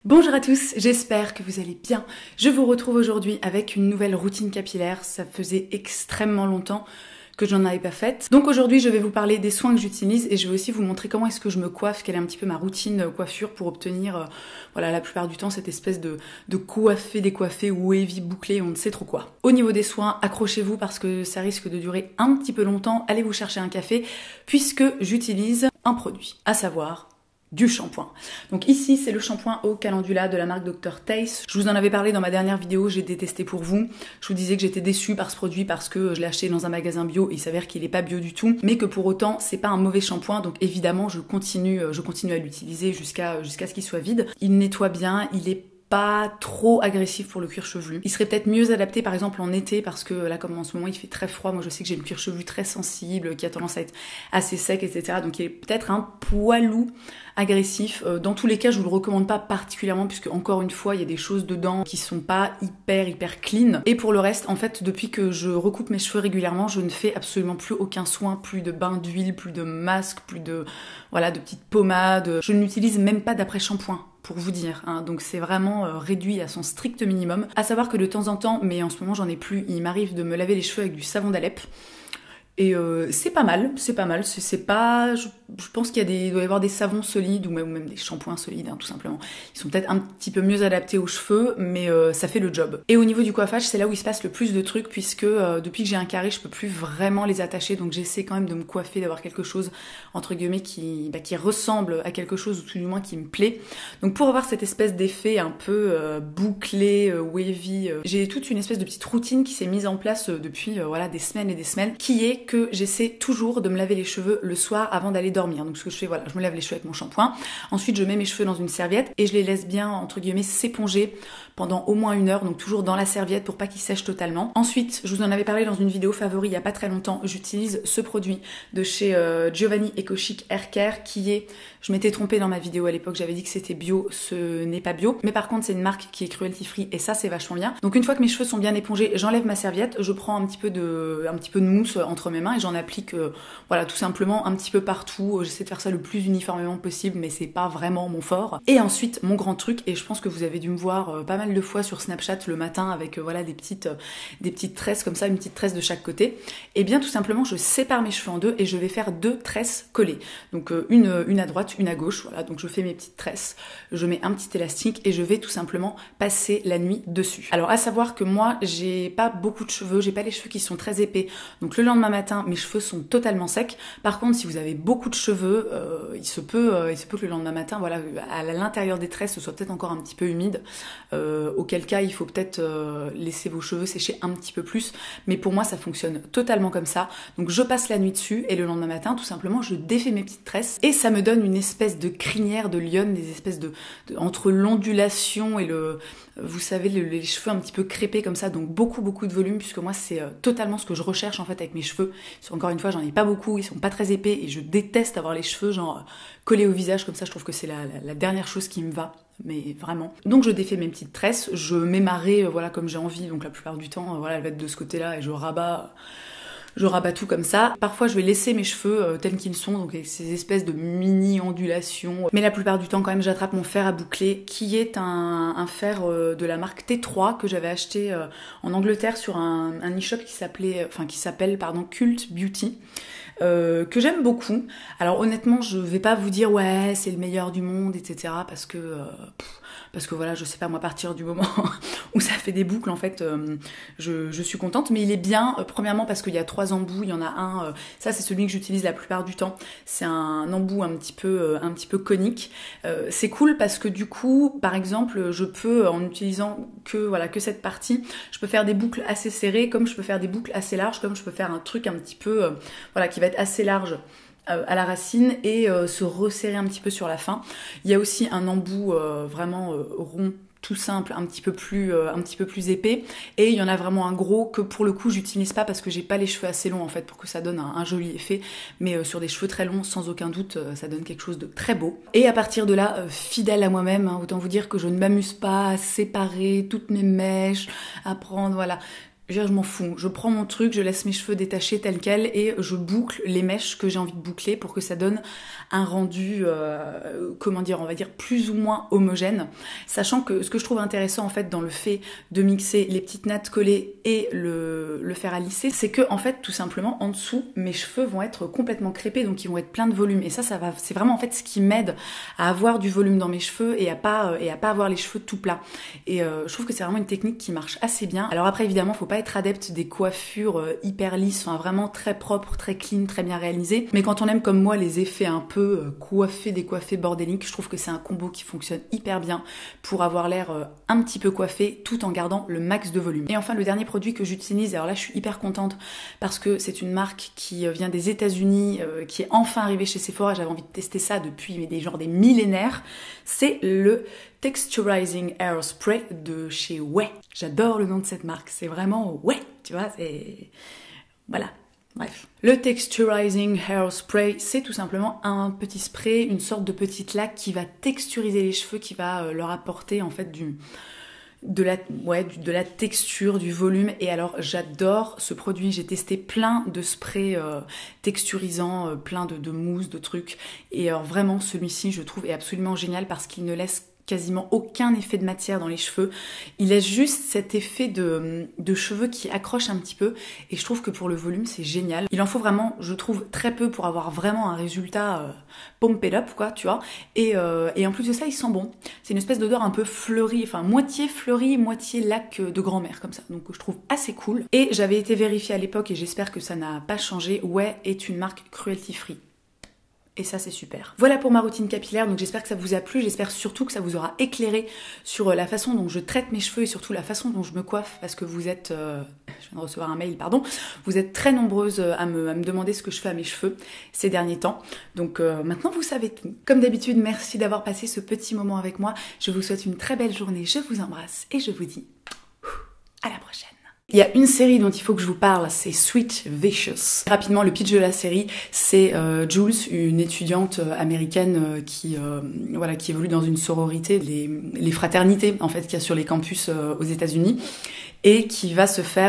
Bonjour à tous, j'espère que vous allez bien. Je vous retrouve aujourd'hui avec une nouvelle routine capillaire. Ça faisait extrêmement longtemps que j'en avais pas faite. Donc aujourd'hui, je vais vous parler des soins que j'utilise et je vais aussi vous montrer comment est-ce que je me coiffe, quelle est un petit peu ma routine coiffure pour obtenir, voilà, la plupart du temps, cette espèce de coiffé, décoiffé ou wavy bouclé, on ne sait trop quoi. Au niveau des soins, accrochez-vous parce que ça risque de durer un petit peu longtemps. Allez vous chercher un café puisque j'utilise un produit, à savoir du shampoing. Donc ici, c'est le shampoing au calendula de la marque Dr. Tace. Je vous en avais parlé dans ma dernière vidéo, j'ai détesté pour vous. Je vous disais que j'étais déçue par ce produit parce que je l'ai acheté dans un magasin bio et il s'avère qu'il est pas bio du tout, mais que pour autant, c'est pas un mauvais shampoing, donc évidemment, je continue à l'utiliser jusqu'à ce qu'il soit vide. Il nettoie bien, il est pas trop agressif pour le cuir chevelu. Il serait peut-être mieux adapté par exemple en été parce que là comme en ce moment il fait très froid, moi je sais que j'ai le cuir chevelu très sensible qui a tendance à être assez sec, etc. Donc il est peut-être un poilou agressif. Dans tous les cas je vous le recommande pas particulièrement puisque encore une fois il y a des choses dedans qui sont pas hyper clean. Et pour le reste en fait depuis que je recoupe mes cheveux régulièrement je ne fais absolument plus aucun soin, plus de bain d'huile, plus de masque, plus de petites pommades. Je n'utilise même pas d'après-shampoing pour vous dire, hein. Donc c'est vraiment réduit à son strict minimum. À savoir que de temps en temps, mais en ce moment j'en ai plus, il m'arrive de me laver les cheveux avec du savon d'Alep. Et c'est pas mal, c'est pas... Je pense il doit y avoir des savons solides ou même des shampoings solides, hein, tout simplement. Ils sont peut-être un petit peu mieux adaptés aux cheveux, mais ça fait le job. Et au niveau du coiffage, c'est là où il se passe le plus de trucs, puisque depuis que j'ai un carré, je peux plus vraiment les attacher, donc j'essaie quand même de me coiffer, d'avoir quelque chose, entre guillemets, qui ressemble à quelque chose, ou tout du moins qui me plaît. Donc pour avoir cette espèce d'effet un peu bouclé, wavy, j'ai toute une espèce de petite routine qui s'est mise en place depuis des semaines et des semaines, qui est que j'essaie toujours de me laver les cheveux le soir avant d'aller dormir. Donc ce que je fais, je me lave les cheveux avec mon shampoing. Ensuite, je mets mes cheveux dans une serviette et je les laisse bien, entre guillemets, s'éponger pendant au moins 1 heure, donc toujours dans la serviette pour pas qu'ils sèchent totalement. Ensuite, je vous en avais parlé dans une vidéo favori il y a pas très longtemps, j'utilise ce produit de chez Giovanni Eco Chic Hair Care qui est, je m'étais trompée dans ma vidéo à l'époque, j'avais dit que c'était bio, ce n'est pas bio, mais par contre c'est une marque qui est cruelty free et ça c'est vachement bien. Donc une fois que mes cheveux sont bien épongés, j'enlève ma serviette, je prends un petit peu de mousse entre mes mains et j'en applique tout simplement un petit peu partout. J'essaie de faire ça le plus uniformément possible, mais c'est pas vraiment mon fort. Et ensuite, mon grand truc, et je pense que vous avez dû me voir pas mal de fois sur Snapchat le matin avec des petites tresses comme ça, une petite tresse de chaque côté. Et bien tout simplement, je sépare mes cheveux en deux et je vais faire 2 tresses collées. Donc une à droite, une à gauche, voilà. Donc je fais mes petites tresses, je mets un petit élastique et je vais tout simplement passer la nuit dessus. Alors à savoir que moi, j'ai pas beaucoup de cheveux, j'ai pas les cheveux qui sont très épais. Donc le lendemain matin, mes cheveux sont totalement secs. Par contre, si vous avez beaucoup de cheveux, il se peut que le lendemain matin, à l'intérieur des tresses, ce soit peut-être encore un petit peu humide. Auquel cas, il faut peut-être laisser vos cheveux sécher un petit peu plus. Mais pour moi, ça fonctionne totalement comme ça. Donc je passe la nuit dessus et le lendemain matin, tout simplement, je défais mes petites tresses et ça me donne une espèce de crinière de lionne, des espèces entre l'ondulation et vous savez, les cheveux un petit peu crépés comme ça, donc beaucoup de volume, puisque moi c'est totalement ce que je recherche en fait avec mes cheveux. Encore une fois, j'en ai pas beaucoup, ils sont pas très épais et je déteste avoir les cheveux collés au visage comme ça, je trouve que c'est la dernière chose qui me va. Mais vraiment. Donc je défais mes petites tresses, je mets ma raie comme j'ai envie, donc la plupart du temps elle va être de ce côté-là et je rabats tout comme ça. Parfois je vais laisser mes cheveux tels qu'ils sont, donc avec ces espèces de mini ondulations. Mais la plupart du temps quand même j'attrape mon fer à boucler, qui est un fer de la marque T3 que j'avais acheté en Angleterre sur un e-shop qui s'appelle Cult Beauty. Que j'aime beaucoup. Alors honnêtement je vais pas vous dire ouais c'est le meilleur du monde, etc. parce que je sais pas moi, à partir du moment où ça fait des boucles en fait je suis contente, mais il est bien premièrement parce qu'il y a 3 embouts, il y en a un ça c'est celui que j'utilise la plupart du temps, c'est un embout un petit peu conique. C'est cool parce que du coup par exemple je peux en utilisant que cette partie, je peux faire des boucles assez serrées, comme je peux faire des boucles assez larges, comme je peux faire un truc un petit peu qui va être assez large à la racine et se resserrer un petit peu sur la fin. Il y a aussi un embout vraiment rond, tout simple, un petit peu plus épais, et il y en a vraiment un gros que pour le coup j'utilise pas parce que j'ai pas les cheveux assez longs en fait pour que ça donne un joli effet, mais sur des cheveux très longs sans aucun doute ça donne quelque chose de très beau. Et à partir de là, fidèle à moi-même, autant vous dire que je ne m'amuse pas à séparer toutes mes mèches, à prendre Je m'en fous, je prends mon truc, je laisse mes cheveux détachés tels quels et je boucle les mèches que j'ai envie de boucler pour que ça donne un rendu, comment dire, on va dire plus ou moins homogène. Sachant que ce que je trouve intéressant en fait dans le fait de mixer les petites nattes collées et le fer à lisser, c'est que en fait tout simplement en dessous mes cheveux vont être complètement crêpés, donc ils vont être pleins de volume. Et ça va, c'est vraiment en fait ce qui m'aide à avoir du volume dans mes cheveux et à pas avoir les cheveux tout plats. Et je trouve que c'est vraiment une technique qui marche assez bien. Alors après évidemment faut pas être adepte des coiffures hyper lisses, enfin vraiment très propres, très clean, très bien réalisées. Mais quand on aime comme moi les effets un peu coiffés, décoiffés, bordéliques, je trouve que c'est un combo qui fonctionne hyper bien pour avoir l'air un petit peu coiffé tout en gardant le max de volume. Et enfin le dernier produit que j'utilise, alors là je suis hyper contente parce que c'est une marque qui vient des États-Unis, qui est enfin arrivée chez Sephora. J'avais envie de tester ça depuis des millénaires. C'est le Texturizing Hairspray de chez Ouai. J'adore le nom de cette marque, c'est vraiment Ouai, tu vois, c'est... Voilà, bref. Le Texturizing Hairspray, c'est tout simplement un petit spray, une sorte de petite laque qui va texturiser les cheveux, qui va leur apporter en fait de la texture, du volume. Et alors j'adore ce produit, j'ai testé plein de sprays texturisants, plein de mousse, de trucs, et alors vraiment celui-ci je trouve est absolument génial parce qu'il ne laisse quasiment aucun effet de matière dans les cheveux. Il laisse juste cet effet de cheveux qui accroche un petit peu et je trouve que pour le volume c'est génial. Il en faut vraiment, je trouve, très peu pour avoir vraiment un résultat pump it up quoi, tu vois. Et en plus de ça il sent bon. C'est une espèce d'odeur un peu fleurie, enfin moitié fleurie, moitié lac de grand-mère comme ça. Donc je trouve assez cool. Et j'avais été vérifiée à l'époque et j'espère que ça n'a pas changé. Ouai est une marque cruelty free. Et ça c'est super. Voilà pour ma routine capillaire, donc j'espère que ça vous a plu, j'espère surtout que ça vous aura éclairé sur la façon dont je traite mes cheveux et surtout la façon dont je me coiffe, parce que vous êtes, je viens de recevoir un mail, pardon, vous êtes très nombreuses à me demander ce que je fais à mes cheveux ces derniers temps, donc maintenant vous savez tout. Comme d'habitude, merci d'avoir passé ce petit moment avec moi, je vous souhaite une très belle journée, je vous embrasse et je vous dis à la prochaine. Il y a une série dont il faut que je vous parle, c'est Sweet Vicious. Rapidement, le pitch de la série, c'est Jules, une étudiante américaine qui évolue dans une sororité, les fraternités en fait qu'il y a sur les campus aux États-Unis, et qui va se faire